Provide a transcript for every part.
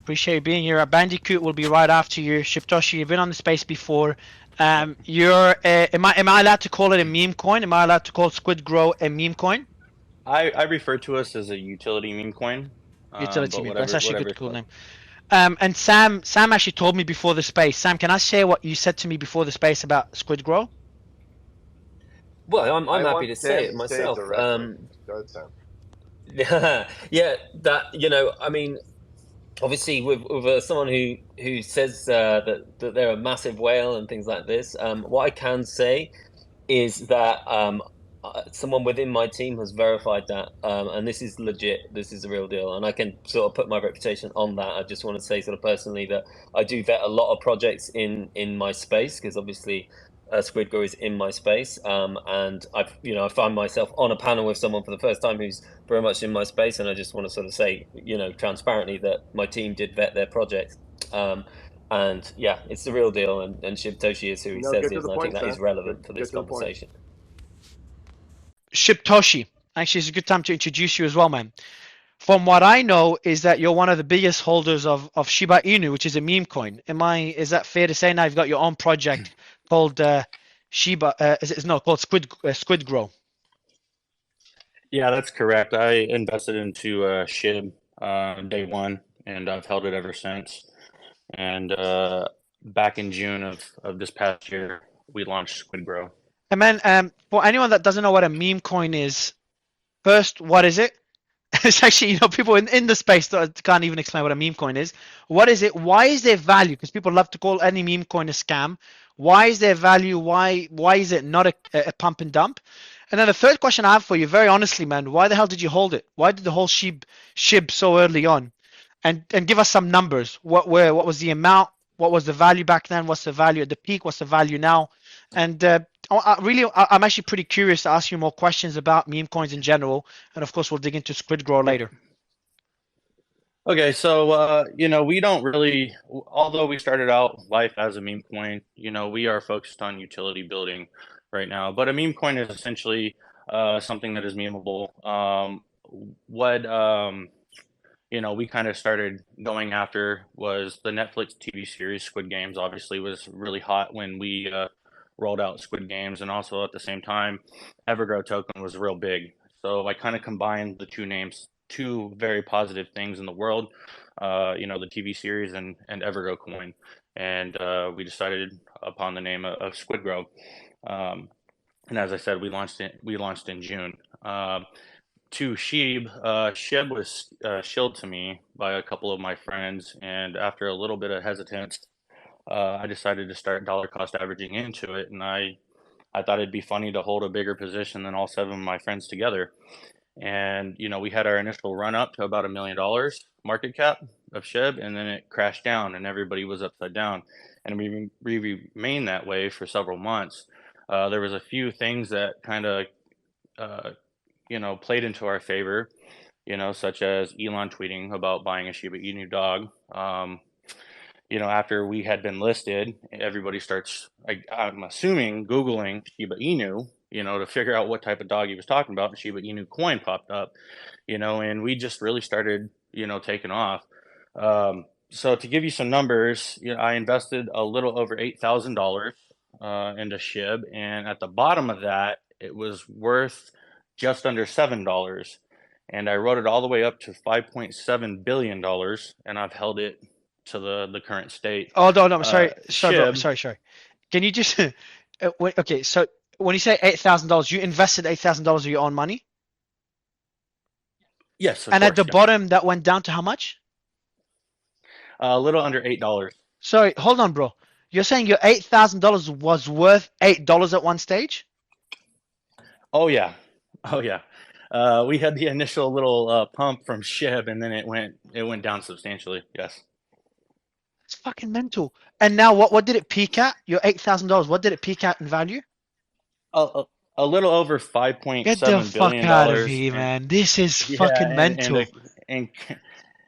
Appreciate you being here. Bandicoot will be right after you. Shiptoshi, you've been on the space before. You're am I allowed to call it a meme coin? Am I allowed to call SquidGrow a meme coin? I refer to us as a utility meme coin, Utility but meme. That's whatever actually a whatever good is cool fun. name. And Sam actually told me before the space. Sam, can I share what you said to me before the space about SquidGrow? Well, I'm I happy want to Sam say it to say it myself. directly. Go ahead, Sam. Yeah, that I mean, obviously with someone who says that they're a massive whale and things like this. What I can say is that someone within my team has verified that, and this is legit. This is the real deal, and I can sort of put my reputation on that. I just want to say sort of personally that I do vet a lot of projects in my space because obviously. SquidGrow is in my space, and I find myself on a panel with someone for the first time who's very much in my space, and I just want to sort of say, transparently that my team did vet their project, and yeah, it's the real deal, and Shibtoshi is who he No, says get he to is, the and I think point, that is Sam. relevant for Get this to the point. conversation. Shiptoshi. Actually, it's a good time to introduce you as well, man. From what I know, is that you're one of the biggest holders of Shiba Inu, which is a meme coin. Is that fair to say? Now you've got your own project called Shiba. Called SquidGrow. Yeah, that's correct. I invested into SHIB day one, and I've held it ever since. And back in June of this past year, we launched SquidGrow. And man, for anyone that doesn't know what a meme coin is, first, what is it? It's actually, people in the space that can't even explain what a meme coin is. What is it? Why is there value? Because people love to call any meme coin a scam. Why is there value? Why is it not a pump and dump? And then the third question I have for you, very honestly, man, why the hell did you hold it? Why did the whole shib so early on? And give us some numbers. What was the amount? What was the value back then? What's the value at the peak? What's the value now? And I'm actually pretty curious to ask you more questions about meme coins in general, and of course we'll dig into SquidGrow Yep. later. Okay, so we don't really, although we started out life as a meme coin, we are focused on utility building right now. But a meme coin is essentially something that is memeable. What we kind of started going after was the Netflix TV series Squid Games. Obviously, was really hot when we rolled out Squid Games, and also at the same time, Evergrow token was real big. So I kind of combined the two names, two very positive things in the world. The TV series and Evergrow coin, and we decided upon the name of SquidGrow. Um, and as I said, we launched in June. To Sheeb, Sheb was shilled to me by a couple of my friends, and after a little bit of hesitance, I decided to start dollar cost averaging into it, and I thought it'd be funny to hold a bigger position than all seven of my friends together. And we had our initial run up to about $1 million market cap of Sheb, and then it crashed down, and everybody was upside down, and we remained that way for several months. There was a few things that kind of uh, played into our favor, such as Elon tweeting about buying a Shiba Inu dog. After we had been listed, everybody starts, I'm assuming, Googling Shiba Inu, to figure out what type of dog he was talking about. And Shiba Inu coin popped up, and we just really started, taking off. So to give you some numbers, I invested a little over $8,000 into SHIB, and at the bottom of that, it was worth just under $7. And I wrote it all the way up to $5.7 billion, and I've held it to the current state. Oh no, I'm sorry, bro, SHIB, sorry. Can you just okay? So when you say $8,000, you invested $8,000 of your own money, yes, of and at course, the yes, bottom that went down to how much? a little under $8. Sorry, hold on, bro. You're saying your $8,000 was worth $8 at one stage? Oh yeah, oh yeah. We had the initial little pump from SHIB, and then it went down substantially. Yes. It's fucking mental. And now what did it peak at? Your $8,000. What did it peak at in value? A, a, a little over five point Get the seven fuck billion out of dollars, here, and man. This is yeah, fucking mental. and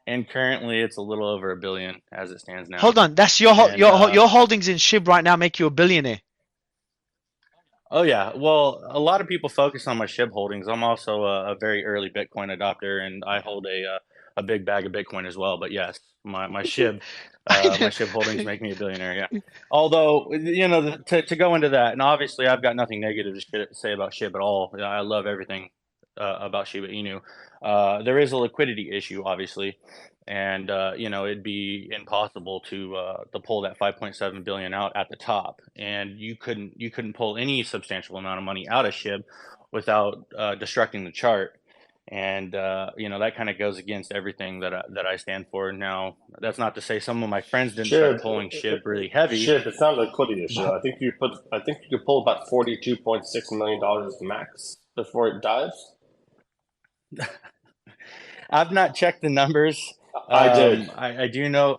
and currently it's a little over $1 billion as it stands now. Hold on, that's your And your holdings in SHIB right now make you a billionaire. oh yeah, well, a lot of people focus on my SHIB holdings. I'm also a very early Bitcoin adopter, and I hold a a big bag of Bitcoin as well. But yes, my SHIB I my know. SHIB holdings make me a billionaire. Yeah. Although to go into that, and obviously I've got nothing negative to say about SHIB at all. I love everything about Shiba Inu. There is a liquidity issue, obviously, and it'd be impossible to pull that 5.7 billion out at the top, and you couldn't pull any substantial amount of money out of SHIB without destructing the chart. And that kind of goes against everything that I stand for. Now, that's not to say some of my friends didn't start Shib, pulling SHIB really heavy. Shib, it's not a liquidity issue. I think you could pull about $42.6 million max before it dies. I've not checked the numbers. I did. I do know.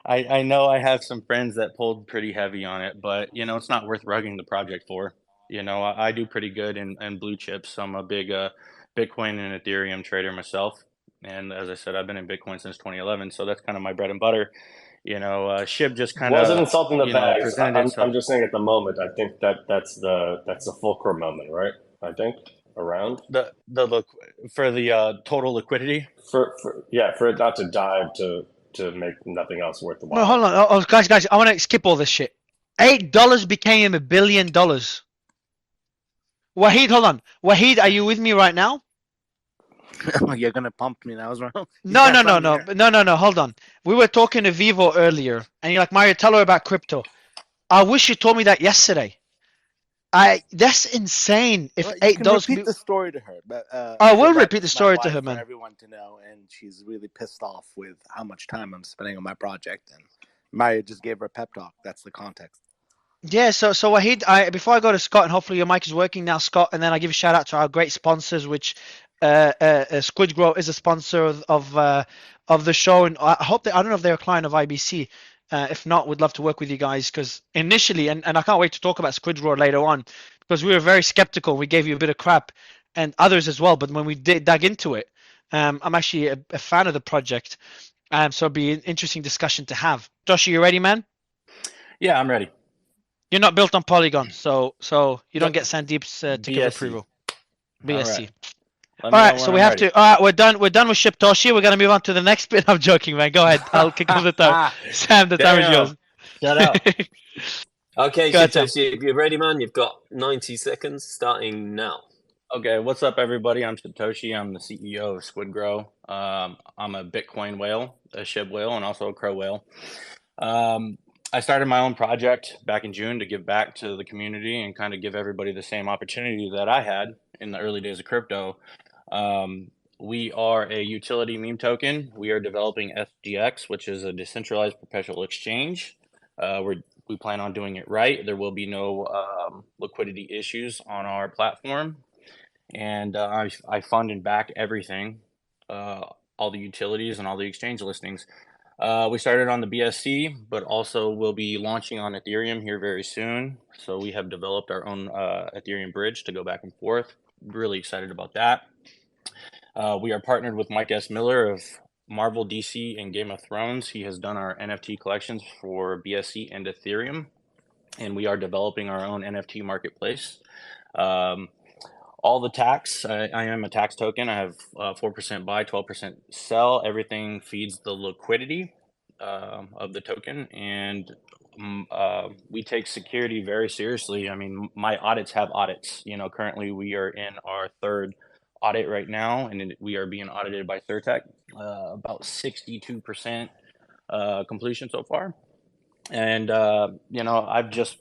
I know I have some friends that pulled pretty heavy on it, but it's not worth rugging the project for. I do pretty good in blue chips. I'm a big Bitcoin and Ethereum trader myself, and as I said, I've been in Bitcoin since 2011, so that's kind of my bread and butter. SHIB just kind Wasn't of insulting the bags. presented I'm itself. just saying at the moment. I think that's the fulcrum moment, right? I think around The for the total liquidity. for it not to dive to make nothing else No, worthwhile. hold on. Oh, guys, I want to skip all this shit. $8 became $1 billion. Wahid, hold on. Wahid, are you with me right now? You're gonna pump me now as well. No, Yes, no, no, I'm no, here. no. Hold on. We were talking to Vivo earlier, and you're like, Mario, tell her about crypto. I wish you told me that yesterday. That's insane. If Well, you can $8 repeat the story to her, but I will Vivette repeat the is my story to wife her, for man. everyone to know, and she's really pissed off with how much time I'm spending on my project. And Mario just gave her a pep talk. That's the context. Yeah, so Wahid, before I go to Scott, and hopefully your mic is working now, Scott, and then I give a shout out to our great sponsors, which SquidGrow is a sponsor of the show, and I hope I don't know if they're a client of IBC. If not, we'd love to work with you guys because initially, and I can't wait to talk about SquidGrow later on, because we were very skeptical. We gave you a bit of crap, and others as well. But when we dug into it, I'm actually a fan of the project, so it'd be an interesting discussion to have. Josh, are you ready, man? Yeah, I'm ready. You're not built on Polygon, so you don't Nope. get Sandeep's tick of BSC. approval. All BSC. right. Let All me know right, when so we I'm have ready. to. All right, we're done. We're done with Shiptoshi. We're gonna move on to the next bit. I'm joking, man. Go ahead. I'll kick off the time. Sam, the time is yours. Shut up. Okay, Go ahead, Sam. Shitoshi, if you're ready, man, you've got 90 seconds starting now. Okay, what's up, everybody? I'm Satoshi. I'm the CEO of SquidGrow. I'm a Bitcoin whale, a SHIB whale, and also a Crow whale. I started my own project back in June to give back to the community and kind of give everybody the same opportunity that I had in the early days of crypto. We are a utility meme token. We are developing SGX, which is a decentralized perpetual exchange. We plan on doing it right. There will be no liquidity issues on our platform. And I fund and back everything, all the utilities and all the exchange listings. We started on the BSC, but also we'll be launching on Ethereum here very soon. So we have developed our own Ethereum bridge to go back and forth. Really excited about that. We are partnered with Mike S. Miller of Marvel, DC, and Game of Thrones. He has done our NFT collections for BSC and Ethereum, and we are developing our own NFT marketplace. All the tax, I am a tax token. I have 4% buy, 12% sell. Everything feeds the liquidity of the token, and we take security very seriously. I mean, my audits have audits. Currently we are in our third audit right now, and we are being audited by Surtech, about 62% completion so far. And I've just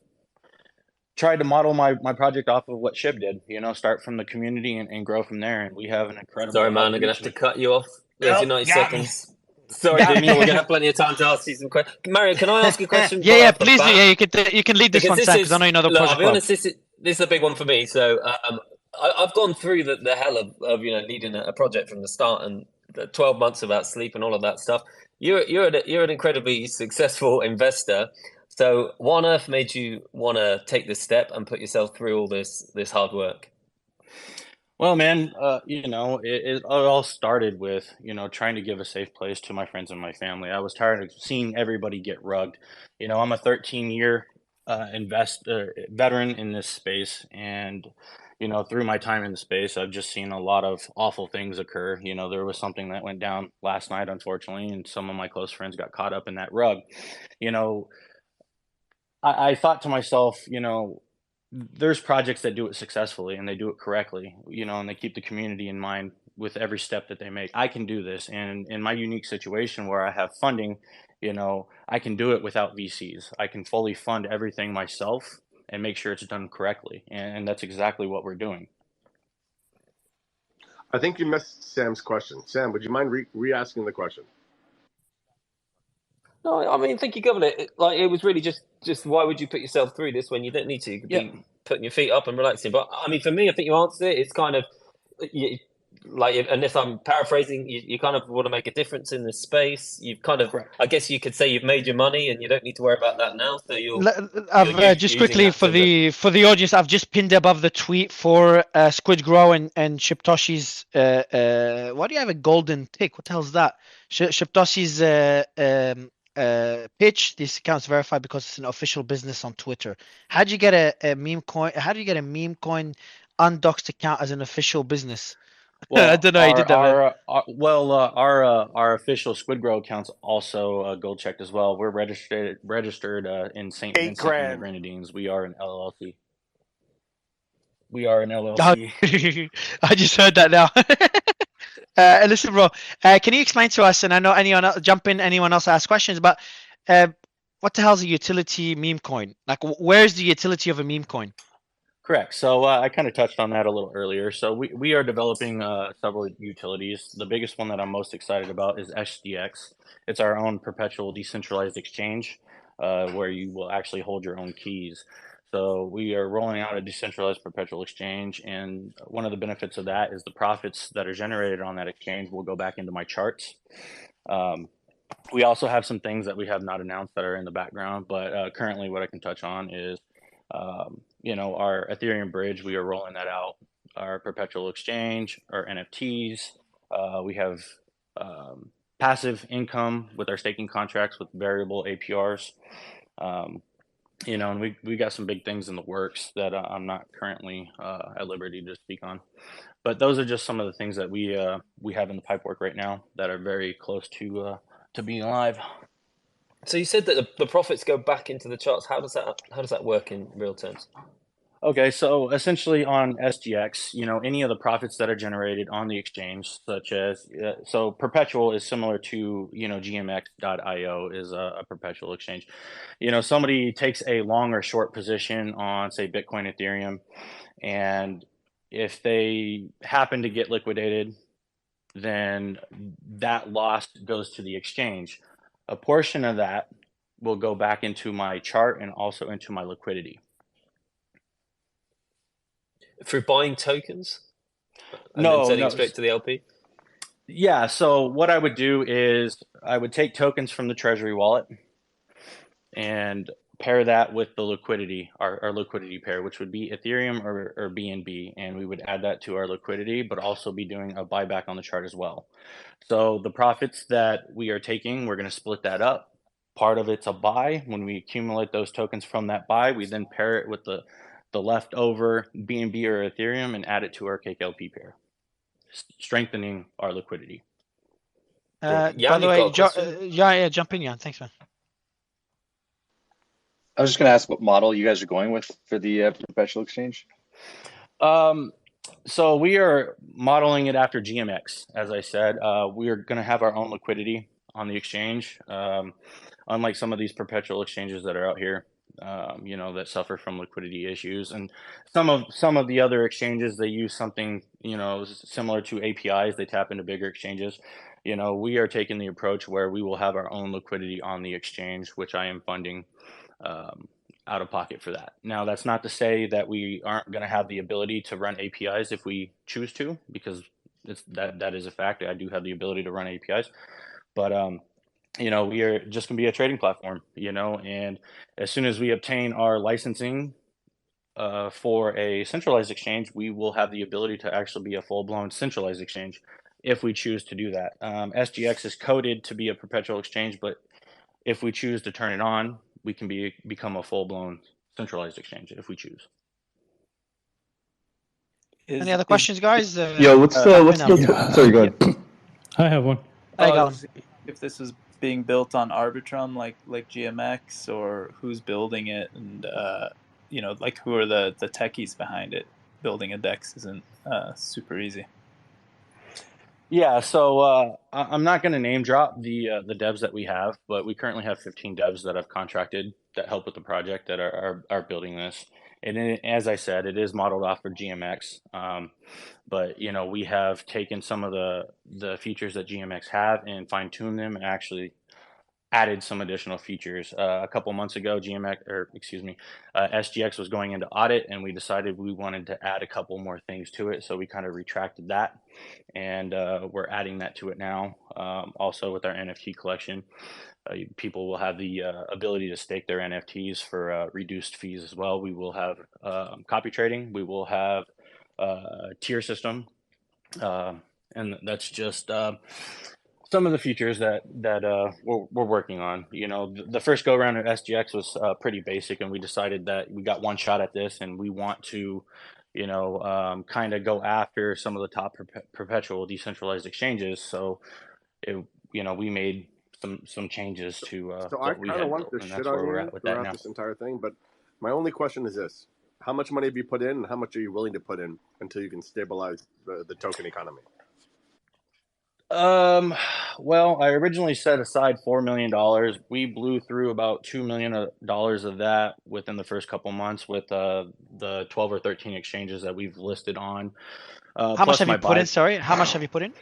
tried to model my project off of what SHIB did, start from the community and grow from there. And we have an incredible Sorry, man, I'm going to have to cut you off. There's your 90 got me. seconds. Sorry, Got Damian, me. we're going to have plenty of time to ask you some questions. Mario, can I ask you a question? Yeah, right yeah, off the please do. bat? Yeah, you can lead this one, Sam, because I know you know the look, I'll project be well. honest, this is a big one for me. So I've gone through the hell of leading a project from the start and the 12 months without sleep and all of that stuff. You're an incredibly successful investor. So what on earth made you want to take this step and put yourself through all this hard work? Well, man, it all started with, trying to give a safe place to my friends and my family. I was tired of seeing everybody get rugged. I'm a 13-year veteran in this space, and through my time in the space, I've just seen a lot of awful things occur. There was something that went down last night, unfortunately, and some of my close friends got caught up in that rug. You know, I thought to myself, there's projects that do it successfully and they do it correctly, and they keep the community in mind with every step that they make. I can do this. And in my unique situation where I have funding, I can do it without VCs. I can fully fund everything myself and make sure it's done correctly. And that's exactly what we're doing. I think you missed Sam's question. Sam, would you mind re-asking the question? No, I mean, I think you covered it. Like, it was really just why would you put yourself through this when you don't need to? You could be putting your feet up and relaxing. But I mean, for me, I think you answered it. It's kind of like, unless I'm paraphrasing, you kind of want to make a difference in this space. You've kind of, Correct. I guess you could say you've made your money and you don't need to worry about that now. So I've just quickly for the audience, I've just pinned above the tweet for SquidGrow and Shiptoshi's. Why do you have a golden tick? What the hell's that? Shiptoshi's pitch. This account's verified because it's an official business on Twitter. How do you get a meme coin? How do you get a meme coin undoxed account as an official business? Well, I don't know. He did that. our official SquidGrow account's also gold checked as well. We're registered in St. Vincent and the Grenadines. We are an LLC. I just heard that now. Listen, bro. Can you explain to us? And I know anyone else ask questions, but what the hell is a utility meme coin? Like, where's the utility of a meme coin? Correct. So I kind of touched on that a little earlier. So we are developing several utilities. The biggest one that I'm most excited about is SDX. It's our own perpetual decentralized exchange where you will actually hold your own keys. So we are rolling out a decentralized perpetual exchange, and one of the benefits of that is the profits that are generated on that exchange will go back into my charts. We also have some things that we have not announced that are in the background, but currently what I can touch on is our Ethereum bridge. We are rolling that out. Our perpetual exchange, our NFTs. We have passive income with our staking contracts with variable APRs. And we got some big things in the works that I'm not currently at liberty to speak on. But those are just some of the things that we have in the pipework right now that are very close to being live. So you said that the profits go back into the charts. How does that work in real terms? Okay, so essentially on SGX, any of the profits that are generated on the exchange, such as so perpetual is similar to GMX.io is a perpetual exchange. Somebody takes a long or short position on, say, Bitcoin, Ethereum, and if they happen to get liquidated, then that loss goes to the exchange. A portion of that will go back into my chart and also into my liquidity. Through buying tokens? And then sending straight to the LP? Yeah, so what I would do is I would take tokens from the Treasury wallet and pair that with the liquidity, our liquidity pair, which would be Ethereum or BNB, and we would add that to our liquidity, but also be doing a buyback on the chart as well. So the profits that we are taking, we're going to split that up. Part of it's a buy. When we accumulate those tokens from that buy, we then pair it with the leftover BNB or Ethereum and add it to our Cake LP pair, strengthening our liquidity. By the way, jump in, Jan. Thanks, man. I was just going to ask what model you guys are going with for the perpetual exchange. So we are modeling it after GMX. As I said, we are going to have our own liquidity on the exchange. Unlike some of these perpetual exchanges that are out here, that suffer from liquidity issues, and some of the other exchanges, they use something similar to APIs. They tap into bigger exchanges. We are taking the approach where we will have our own liquidity on the exchange, which I am funding out of pocket for that. Now, that's not to say that we aren't going to have the ability to run APIs if we choose to, because that is a fact. I do have the ability to run APIs, but we are just going to be a trading platform, and as soon as we obtain our licensing for a centralized exchange, we will have the ability to actually be a full-blown centralized exchange if we choose to do that. SGX is coded to be a perpetual exchange, but if we choose to turn it on, we can become a full-blown centralized exchange if we choose. Any other questions, guys? Yo, what's Minal. the sorry, go ahead. I have one. Hey, Gollum. If this was being built on Arbitrum like GMX, or who's building it, and like who are the techies behind it? Building a DEX isn't super easy. Yeah, so I'm not going to name drop the devs that we have, but we currently have 15 devs that I've contracted that help with the project that are building this. And as I said, it is modeled off of GMX, but we have taken some of the features that GMX have and fine tuned them and actually added some additional features. A couple months ago, SGX was going into audit, and we decided we wanted to add a couple more things to it. So we kind of retracted that, and we're adding that to it now. Also with our NFT collection, people will have the ability to stake their NFTs for reduced fees as well. We will have copy trading. We will have tier system, and that's just some of the features that we're working on. The first go around at SGX was pretty basic, and we decided that we got one shot at this, and we want to, kind of go after some of the top perpetual decentralized exchanges. So, we made some changes to So I what we kind had of want built, this and shit that's where on we're you at with that throughout now. this entire thing, but my only question is this: how much money have you put in, and how much are you willing to put in until you can stabilize the token economy? Well, I originally set aside $4 million. We blew through about $2 million of that within the first couple months with the 12 or 13 exchanges that we've listed on. How much have you put in? Sorry, how much have you put in?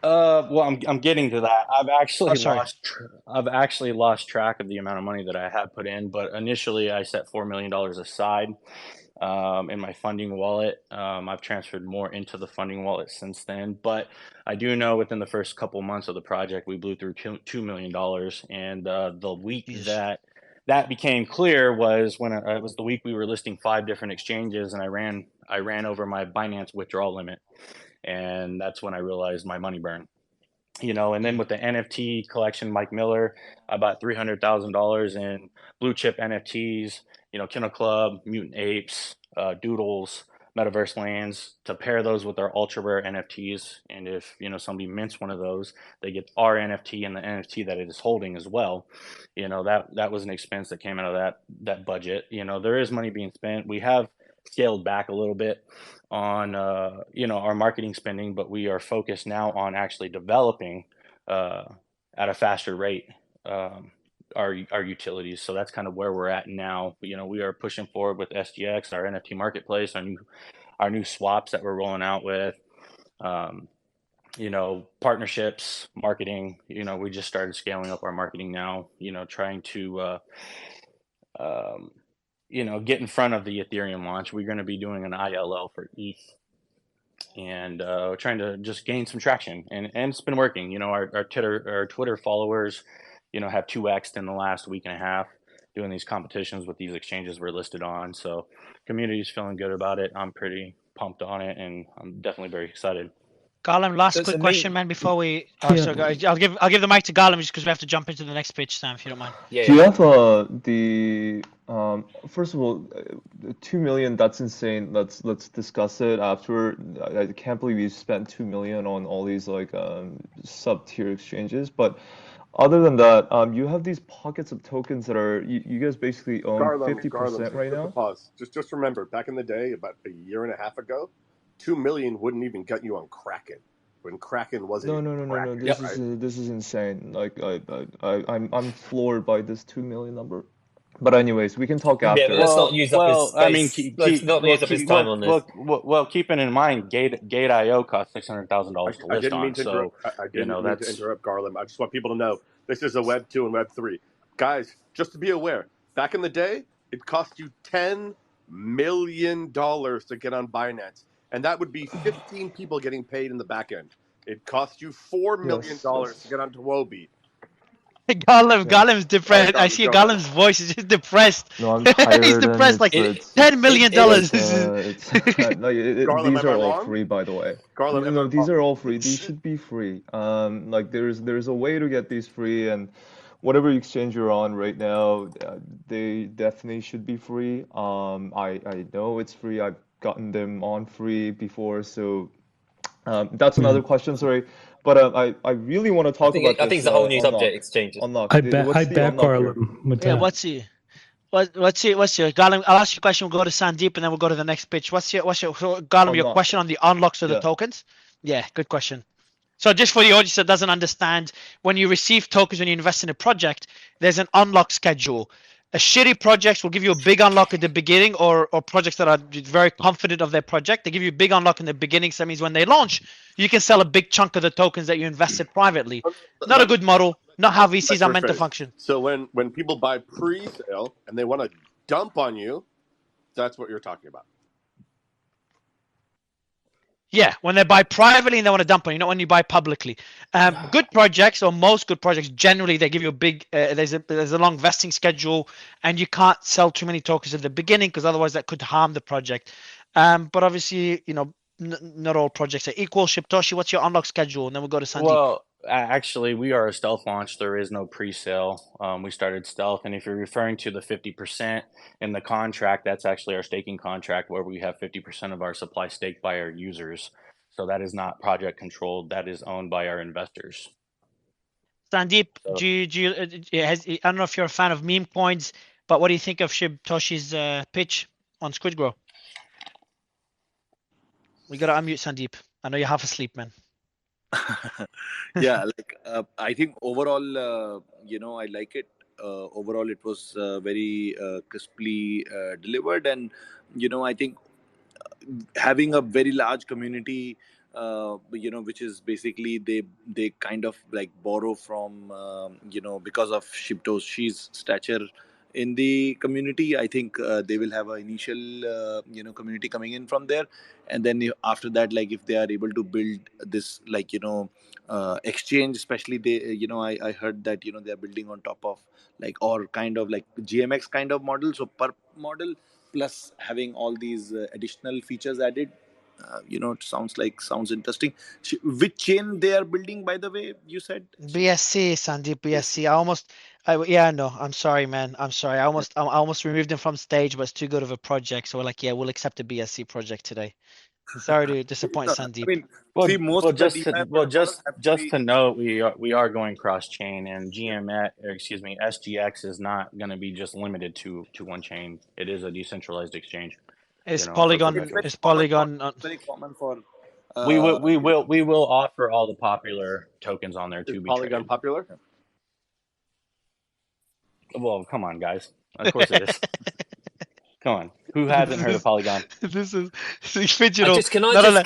Well, I'm getting to that. I've actually sorry. lost track of the amount of money that I had put in, but initially I set $4 million aside in my funding wallet. I've transferred more into the funding wallet since then, but I do know within the first couple months of the project, we blew through $2 million. And the week that became clear was when it was the week we were listing 5 different exchanges, and I ran over my Binance withdrawal limit. And that's when I realized my money burn. And then with the NFT collection, Mike Miller, I bought $300,000 in blue chip NFTs, Kennel Club, Mutant Apes, Doodles, Metaverse Lands, to pair those with our ultra rare NFTs. And if, somebody mints one of those, they get our NFT and the NFT that it is holding as well. That was an expense that came out of that budget. There is money being spent. We have scaled back a little bit on our marketing spending, but we are focused now on actually developing at a faster rate our utilities. So that's kind of where we're at now. We are pushing forward with SGX, our NFT marketplace, our new swaps that we're rolling out with, partnerships, marketing. We just started scaling up our marketing now, trying to get in front of the Ethereum launch. We're going to be doing an ILL for ETH, and trying to just gain some traction. And it's been working. Our Twitter followers, have 2x'd in the last week and a half doing these competitions with these exchanges we're listed on. So community's feeling good about it. I'm pretty pumped on it, and I'm definitely very excited. Gollum, last quick question, man, before we. So guys, I'll give the mic to Gollum just because we have to jump into the next pitch, Sam, if you don't mind. Do you have the first of all, 2 million? That's insane. Let's discuss it after. I can't believe you spent 2 million on all these sub tier exchanges. But other than that, you have these pockets of tokens that are you guys basically own 50% right now. Pause. Just remember, back in the day, about a year and a half ago, 2 million wouldn't even get you on Kraken when Kraken wasn't. No. This is insane. Like I'm floored by this 2 million number. But anyways, we can talk after. Yeah, but let's not use up his space. Let's not use up his time on this. Well, keeping in mind, Gate.io costs $600,000 to list on. I didn't mean to interrupt, Garland. I just want people to know this is a Web 2 and Web 3. Guys, just to be aware, back in the day, it cost you $10 million to get on Binance. And that would be 15 people getting paid in the back end. It cost you $4 million to get onto Wobi. Gollum's depressed. I see Gollum's voice is just depressed. No, I'm tired. He's depressed. Like $10 million. These are all free, by the way. No, these are all free. These should be free. There's a way to get these free, and whatever exchange you're on right now, they definitely should be free. I know it's free. I've gotten them on free before. So that's another question. Sorry, but I really want to talk about I think this it's a whole new unlock. subject exchanges. Unlock. I What's the back unlock here? Garland with Yeah, that. what's your Garland? I'll ask you a question. We'll go to Sandeep, and then we'll go to the next pitch. What's your Garland? Your Unlock. question on the unlocks of the Yeah. tokens? Yeah, good question. So just for the audience that doesn't understand, when you receive tokens when you invest in a project, there's an unlock schedule. A shitty projects will give you a big unlock at the beginning, or projects that are very confident of their project, they give you a big unlock in the beginning. So that means when they launch, you can sell a big chunk of the tokens that you invested privately. Not a good model. Not how VCs are meant to function. So when people buy pre-sale and they want to dump on you, that's what you're talking about. Yeah, when they buy privately and they want to dump on you, not when you buy publicly. Good projects, or most good projects, generally they give you a big. There's a long vesting schedule, and you can't sell too many tokens at the beginning because otherwise that could harm the project. But obviously, not all projects are equal. Shibtoshi, what's your unlock schedule? And then we'll go to Sandeep. Well, actually, we are a stealth launch. There is no pre-sale. We started stealth, and if you're referring to the 50% in the contract, that's actually our staking contract, where we have 50% of our supply staked by our users. So that is not project controlled. That is owned by our investors. Sandeep, I don't know if you're a fan of meme coins, but what do you think of Shibtoshi's pitch on SquidGrow? We gotta unmute Sandeep. I know you're half asleep, man. Yeah, I think overall, I like it. Overall, it was very crisply delivered, and I think having a very large community, which is basically they kind of like borrow from, because of Shibtoshi's stature in the community. I think they will have an initial, community coming in from there, and then after that, like if they are able to build this, exchange, especially I heard that they are building on top of or kind of like GMX kind of model, so per model plus having all these additional features added. It sounds interesting. Which chain they are building, by the way, you said? BSC, Sandeep, BSC. I'm sorry, man. I'm sorry. I almost removed him from stage, but it's too good of a project. So we're like, yeah, we'll accept a BSC project today. Sorry to disappoint Sandeep. Just to note, we are going cross chain, and SGX is not going to be just limited to one chain. It is a decentralized exchange. It's Polygon. It's Polygon. Very common for. We will offer all the popular tokens on there to be Polygon traded. popular? Well, come on, guys. Of course it is. Come on. Who hasn't heard of Polygon? This is digital. Can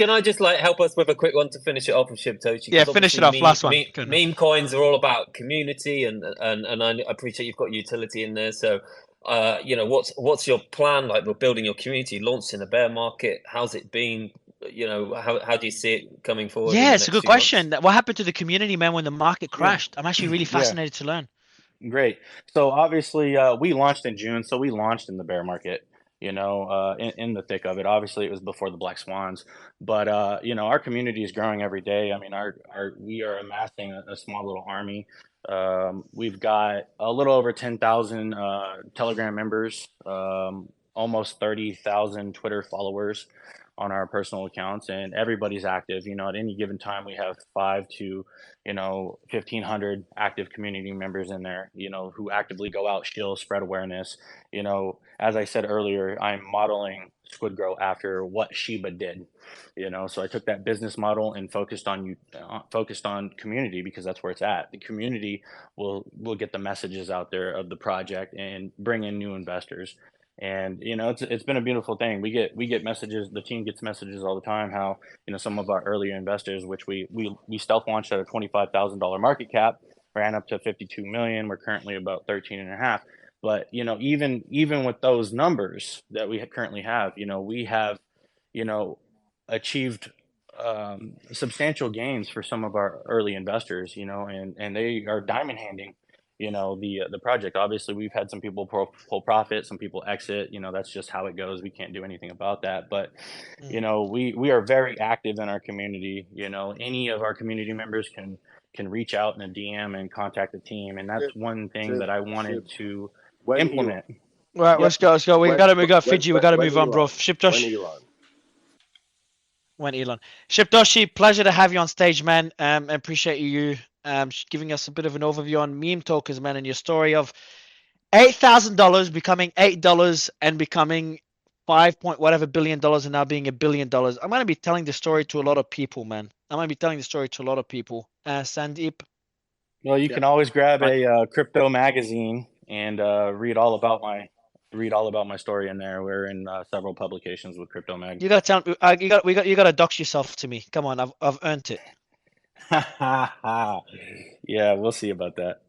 I just help us with a quick one to finish it off with Shibtoshi? Yeah, finish it off. Last one. Meme coins are all about community, and I appreciate you've got utility in there. So, what's your plan? Like, we're building your community, launched in a bear market. How's it been? How do you see it coming forward? Yeah, it's a good question. What happened to the community, man, when the market crashed? I'm actually really fascinated to learn. Great. So obviously we launched in June, so we launched in the bear market, in the thick of it. Obviously it was before the black swans, but our community is growing every day. I mean, we are amassing a small little army. We've got a little over 10,000 Telegram members, almost 30,000 Twitter followers on our personal accounts, and everybody's active. At any given time we have 5 to 1,500 active community members in there, who actively go out, shill, spread awareness. As I said earlier, I'm modeling SquidGrow after what Shiba did. So I took that business model and focused on community, because that's where it's at. The community will get the messages out there of the project and bring in new investors. And it's been a beautiful thing. We get messages. The team gets messages all the time. How some of our earlier investors, which we stealth launched at a $25,000 market cap, ran up to 52 million. We're currently about 13.5. But even with those numbers that we currently have, we have achieved substantial gains for some of our early investors. And they are diamond handing the project. Obviously we've had some people pull profit, some people exit. That's just how it goes. We can't do anything about that. But we are very active in our community. Any of our community members can reach out in a DM and contact the team, and that's one thing that I wanted to implement. Right, let's go. We got Fiji. We got to move on, bro. Shibtoshi. When Elon. Shipdoshi, pleasure to have you on stage, man. Appreciate you giving us a bit of an overview on meme tokens, man, and your story of $8,000 becoming $8 and becoming 5 point whatever billion dollars and now being $1 billion. I'm gonna be telling the story to a lot of people, man. I'm gonna be telling the story to a lot of people. Sandeep. Well, you can always grab a crypto magazine and read all about my story in there. We're in several publications with crypto mag. You gotta tell you gotta dox yourself to me. Come on, I've earned it. Yeah, we'll see about that.